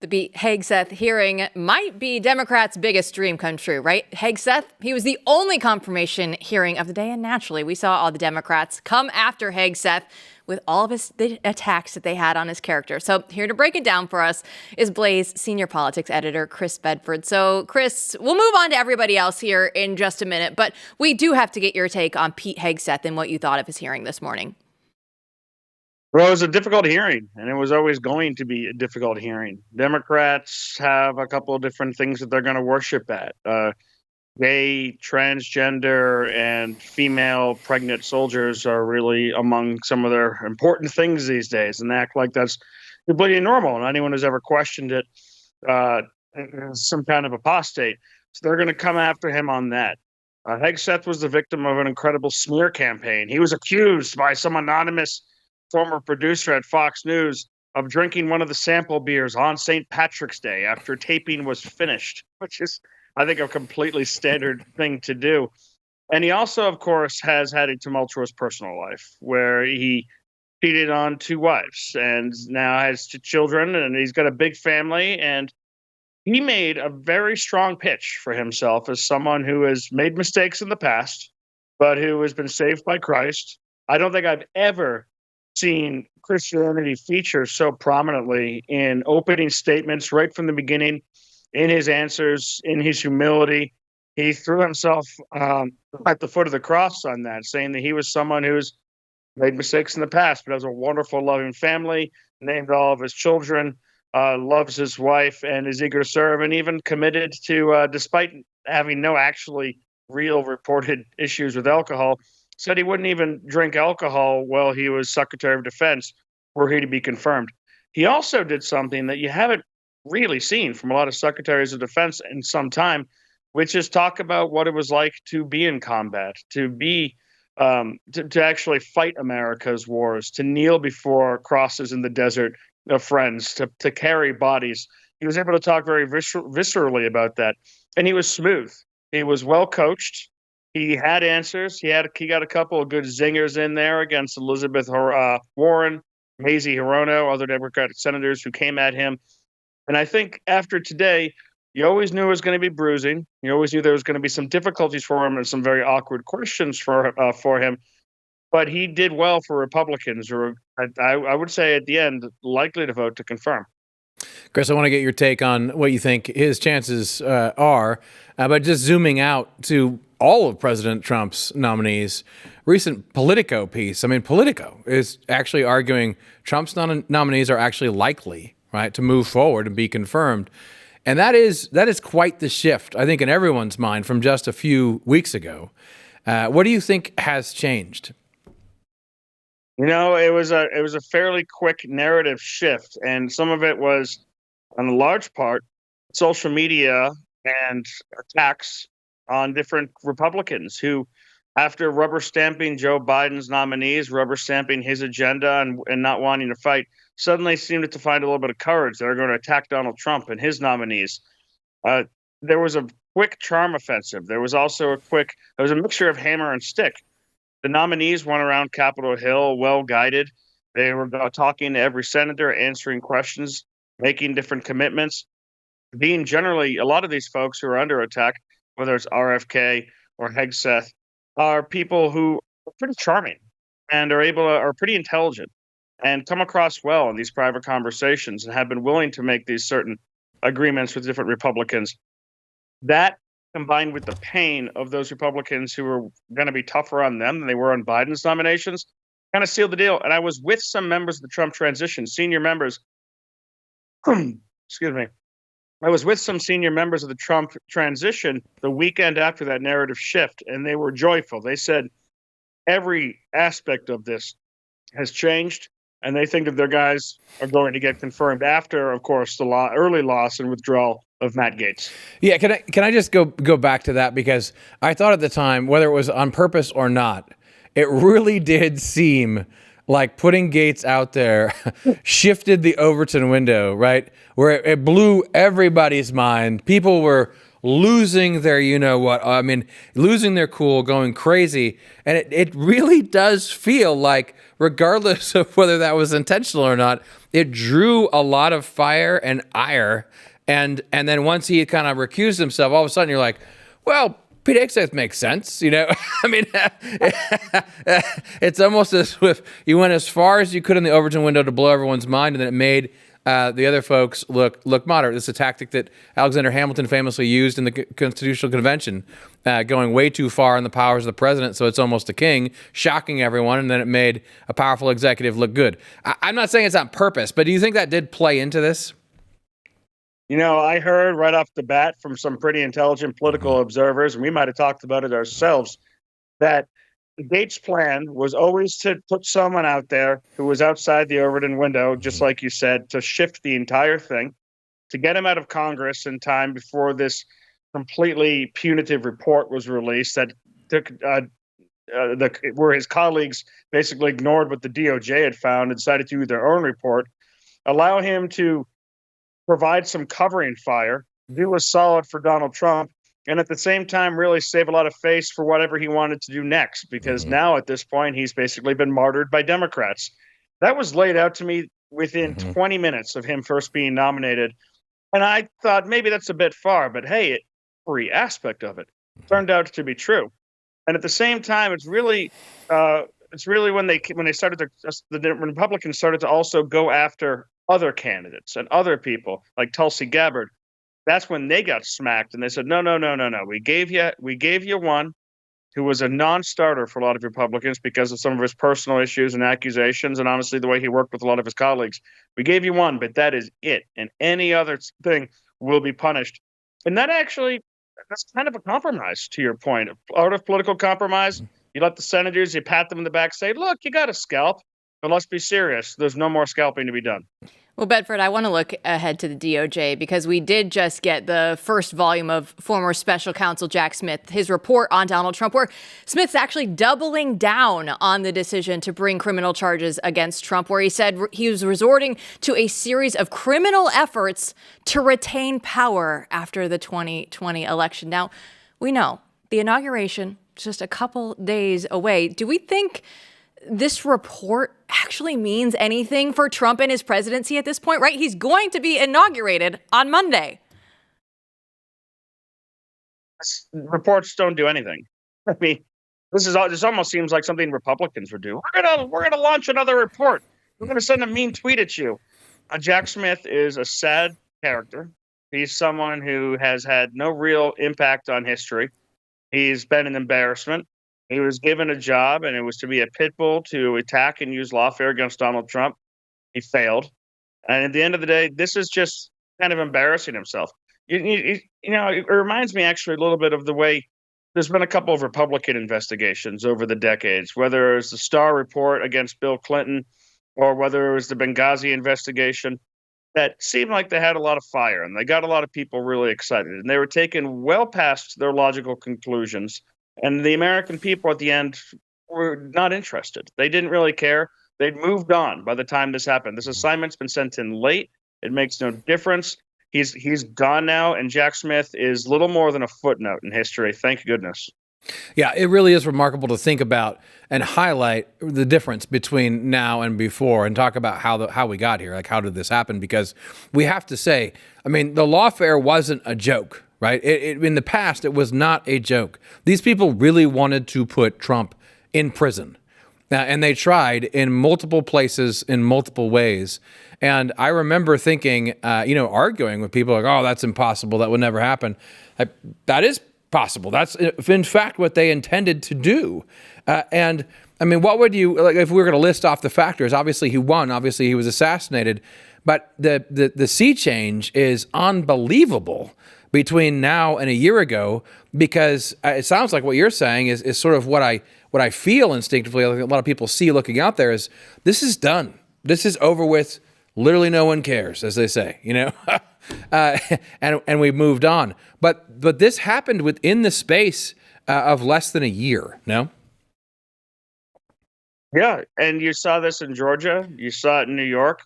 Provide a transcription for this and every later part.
The Hegseth hearing might be Democrats' biggest dream come true, right? Hegseth, he was the only confirmation hearing of the day, and naturally, we saw all the Democrats come after Hegseth with all of the attacks that they had on his character. So here to break it down for us is Blaze senior politics editor Chris Bedford. So Chris, we'll move on to everybody else here in just a minute, but we do have to get your take on Pete Hegseth and what you thought of his hearing this morning. Well, it was a difficult hearing, and it was always going to be a difficult hearing. Democrats have a couple of different things that they're going to worship at. Gay, transgender, and female pregnant soldiers are really among some of their important things these days, and they act like that's completely normal, and anyone who's ever questioned it is some kind of apostate. So they're going to come after him on that. Hegseth was the victim of an incredible smear campaign. He was accused by some anonymous former producer at Fox News of drinking one of the sample beers on St. Patrick's Day after taping was finished, which is, I think, a completely standard thing to do. And he also, of course, has had a tumultuous personal life where he cheated on 2 wives and now has 2 children, and he's got a big family. And he made a very strong pitch for himself as someone who has made mistakes in the past, but who has been saved by Christ. I don't think I've ever seen Christianity feature so prominently in opening statements right from the beginning, in his answers, in his humility. He threw himself at the foot of the cross on that, saying that he was someone who's made mistakes in the past, but has a wonderful, loving family, named all of his children, loves his wife, and is eager to serve, and even committed to, despite having no actually real reported issues with alcohol, said he wouldn't even drink alcohol while he was Secretary of Defense were he to be confirmed. He also did something that you haven't really seen from a lot of Secretaries of Defense in some time, which is talk about what it was like to be in combat, to be to actually fight America's wars, to kneel before crosses in the desert of friends, to carry bodies. He was able to talk very viscerally about that, and he was smooth. He was well coached. He had answers. He got a couple of good zingers in there against Elizabeth Warren, Mazie Hirono, other Democratic senators who came at him. And I think after today, you always knew it was going to be bruising. You always knew there was going to be some difficulties for him and some very awkward questions for him. But he did well for Republicans, who I would say at the end likely to vote to confirm. Chris, I want to get your take on what you think his chances are, but just zooming out to all of President Trump's nominees, recent Politico piece. I mean, Politico is actually arguing Trump's nominees are actually likely, right, to move forward and be confirmed. And that is quite the shift, I think, in everyone's mind from just a few weeks ago. What do you think has changed? You know, it was a fairly quick narrative shift, and some of it was, in a large part, social media and attacks on different Republicans who, after rubber stamping Joe Biden's nominees, rubber stamping his agenda and not wanting to fight, suddenly seemed to find a little bit of courage. They're going to attack Donald Trump and his nominees. There was a quick charm offensive. There was also a mixture of hammer and stick. The nominees went around Capitol Hill well guided. They were talking to every senator, answering questions, making different commitments. Being generally, a lot of these folks who are under attack, whether it's RFK or Hegseth, are people who are pretty charming and are pretty intelligent and come across well in these private conversations and have been willing to make these certain agreements with different Republicans. That, combined with the pain of those Republicans who were going to be tougher on them than they were on Biden's nominations, kind of sealed the deal. And I was with some members of the Trump transition, senior members. Excuse me. I was with some senior members of the Trump transition the weekend after that narrative shift, and they were joyful. They said every aspect of this has changed, and they think that their guys are going to get confirmed after, of course, the early loss and withdrawal of Matt Gaetz. Yeah, can I just go back to that, because I thought at the time, whether it was on purpose or not, it really did seem like putting Gaetz out there shifted the Overton window, right? Where it blew everybody's mind. People were losing their, losing their cool, going crazy. And it really does feel like, regardless of whether that was intentional or not, it drew a lot of fire and ire. And then once he kind of recused himself, all of a sudden you're like, well, Pete Hegseth makes sense, you know. I mean, it's almost as if you went as far as you could in the Overton window to blow everyone's mind, and then it made the other folks look moderate. This is a tactic that Alexander Hamilton famously used in the Constitutional Convention, going way too far in the powers of the president, so it's almost a king, shocking everyone, and then it made a powerful executive look good. I'm not saying it's on purpose, but do you think that did play into this? You know, I heard right off the bat from some pretty intelligent political observers, and we might have talked about it ourselves, that Gates' plan was always to put someone out there who was outside the Overton window, just like you said, to shift the entire thing, to get him out of Congress in time before this completely punitive report was released that took where his colleagues basically ignored what the DOJ had found and decided to do their own report, allow him to provide some covering fire, do a solid for Donald Trump, and at the same time really save a lot of face for whatever he wanted to do next, because now at this point he's basically been martyred by Democrats. That was laid out to me within 20 minutes of him first being nominated, and I thought maybe that's a bit far, but hey, every aspect of it turned out to be true. And at the same time, it's really when they started to, the Republicans started to also go after other candidates and other people like Tulsi Gabbard. That's when they got smacked, and they said, no. We gave you one who was a non-starter for a lot of Republicans because of some of his personal issues and accusations, and honestly, the way he worked with a lot of his colleagues. We gave you one, but that is it, and any other thing will be punished. And that's kind of a compromise, to your point. Out of political compromise, you let the senators, you pat them in the back, say, look, you got a scalp, but let's be serious. There's no more scalping to be done. Well, Bedford, I want to look ahead to the DOJ because we did just get the first volume of former special counsel Jack Smith, his report on Donald Trump, where Smith's actually doubling down on the decision to bring criminal charges against Trump, where he said he was resorting to a series of criminal efforts to retain power after the 2020 election. Now, we know the inauguration is just a couple days away. Do we think this report actually means anything for Trump and his presidency at this point, right? He's going to be inaugurated on Monday. Reports don't do anything. I mean, this almost seems like something Republicans would do. We're gonna launch another report. We're gonna send a mean tweet at you. Jack Smith is a sad character. He's someone who has had no real impact on history. He's been an embarrassment. He was given a job, and it was to be a pit bull to attack and use lawfare against Donald Trump. He failed. And at the end of the day, this is just kind of embarrassing himself. You know, it reminds me actually a little bit of the way there's been a couple of Republican investigations over the decades, whether it was the Starr report against Bill Clinton or whether it was the Benghazi investigation, that seemed like they had a lot of fire and they got a lot of people really excited. And they were taken well past their logical conclusions. And the American people at the end were not interested. They didn't really care. They'd moved on by the time this happened. This assignment's been sent in late. It makes no difference. He's gone now, and Jack Smith is little more than a footnote in history. Thank goodness. Yeah, it really is remarkable to think about and highlight the difference between now and before and talk about how we got here. Like, how did this happen? Because we have to say, I mean, the lawfare wasn't a joke. Right? In the past, it was not a joke. These people really wanted to put Trump in prison. And they tried in multiple places, in multiple ways. And I remember thinking, arguing with people like, oh, that's impossible. That would never happen. That is possible. That's, in fact, what they intended to do. And I mean, what would you, like, if we were going to list off the factors? Obviously, he won. Obviously, he was assassinated. But the sea change is unbelievable between now and a year ago, because it sounds like what you're saying is sort of what I feel instinctively, like a lot of people see looking out there, is this is done. This is over with. Literally no one cares, as they say, and we moved on. But this happened within the space of less than a year, no? Yeah, and you saw this in Georgia. You saw it in New York.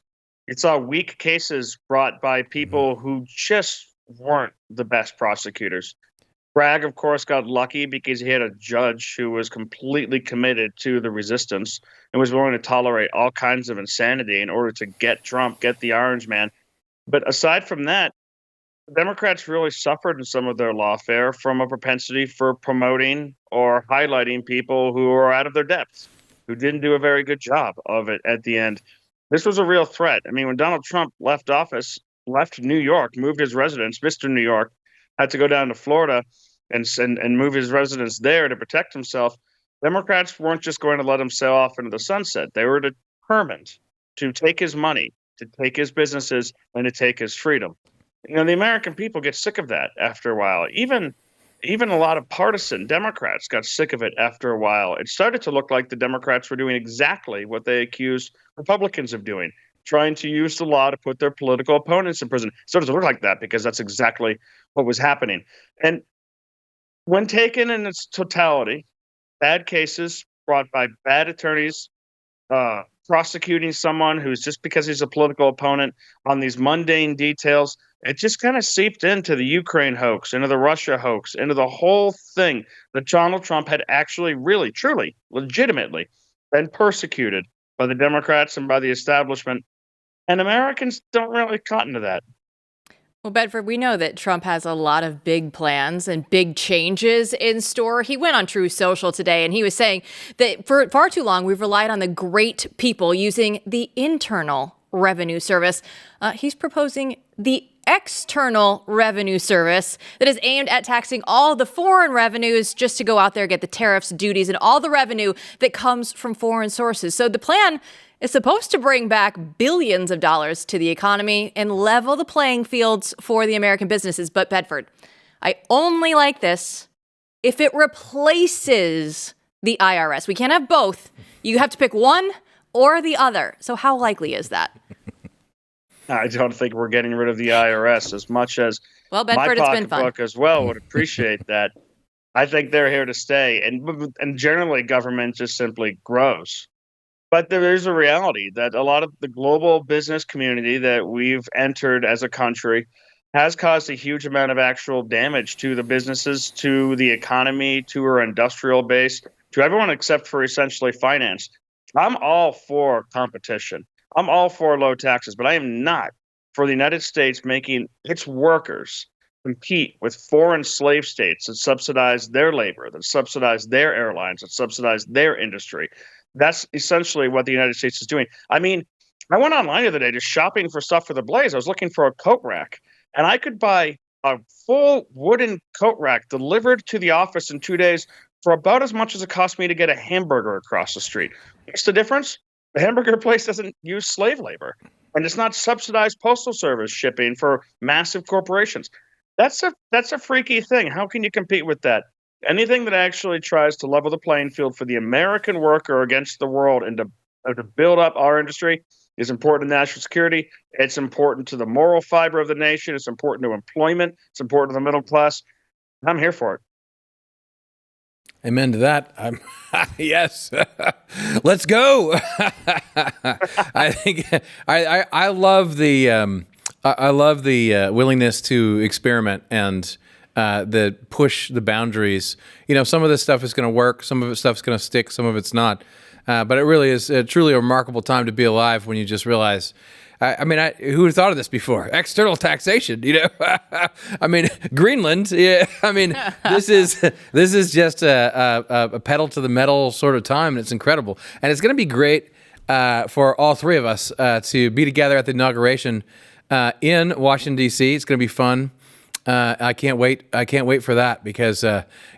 You saw weak cases brought by people who just weren't the best prosecutors. Bragg, of course, got lucky because he had a judge who was completely committed to the resistance and was willing to tolerate all kinds of insanity in order to get Trump, get the Orange Man. But aside from that, Democrats really suffered in some of their lawfare from a propensity for promoting or highlighting people who are out of their depths, who didn't do a very good job of it at the end. This was a real threat. I mean, when Donald Trump left office, left New York, moved his residence, Mr. New York, had to go down to Florida and move his residence there to protect himself. Democrats weren't just going to let him sail off into the sunset. They were determined to take his money, to take his businesses, and to take his freedom. You know, the American people get sick of that after a while. Even a lot of partisan Democrats got sick of it after a while. It started to look like the Democrats were doing exactly what they accused Republicans of doing, trying to use the law to put their political opponents in prison. It started to look like that because that's exactly what was happening. And when taken in its totality, bad cases brought by bad attorneys, prosecuting someone who's just because he's a political opponent on these mundane details, it just kind of seeped into the Ukraine hoax, into the Russia hoax, into the whole thing that Donald Trump had actually really, truly, legitimately been persecuted by the Democrats and by the establishment. And Americans don't really cotton to that. Well, Bedford, we know that Trump has a lot of big plans and big changes in store. He went on Truth Social today and he was saying that for far too long, we've relied on the great people using the Internal Revenue Service. He's proposing the External Revenue Service that is aimed at taxing all the foreign revenues just to go out there, get the tariffs, duties, and all the revenue that comes from foreign sources. So the plan is supposed to bring back billions of dollars to the economy and level the playing fields for the American businesses. But Bedford, I only like this if it replaces the IRS. We can't have both. You have to pick one or the other. So how likely is that? I don't think we're getting rid of the IRS as much as well, Bedford, my it's been fun. pocketbook as well would appreciate that. I think they're here to stay. And generally, government just simply grows. But there is a reality that a lot of the global business community that we've entered as a country has caused a huge amount of actual damage to the businesses, to the economy, to our industrial base, to everyone except for essentially finance. I'm all for competition. I'm all for low taxes, but I am not for the United States making its workers compete with foreign slave states that subsidize their labor, that subsidize their airlines, that subsidize their industry. That's essentially what the United States is doing. I mean, I went online the other day just shopping for stuff for the Blaze. I was looking for a coat rack, and I could buy a full wooden coat rack delivered to the office in 2 days for about as much as it cost me to get a hamburger across the street. What's the difference? The hamburger place doesn't use slave labor, and it's not subsidized postal service shipping for massive corporations. That's a freaky thing. How can you compete with that? Anything that actually tries to level the playing field for the American worker against the world and to build up our industry is important to national security. It's important to the moral fiber of the nation. It's important to employment. It's important to the middle class. I'm here for it. Amen to that. Yes, let's go. I think I love the willingness to experiment and the push the boundaries. You know, some of this stuff is going to work, some of it stuff's going to stick, some of it's not. But it really is truly a remarkable time to be alive when you just realize. I mean, who would have thought of this before? External taxation, you know? I mean, Greenland. Yeah. I mean, this is just a pedal to the metal sort of time, and it's incredible. And it's going to be great for all three of us to be together at the inauguration in Washington D.C. It's going to be fun. I can't wait. I can't wait for that because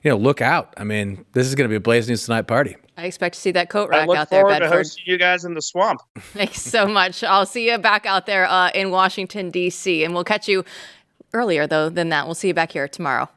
look out. I mean, this is going to be a Blaze News Tonight party. I expect to see that coat rack out I there, look forward Bedford. to hosting you guys in the swamp. Thanks so much. I'll see you back out there in Washington, D.C., and we'll catch you earlier, though, than that. We'll see you back here tomorrow.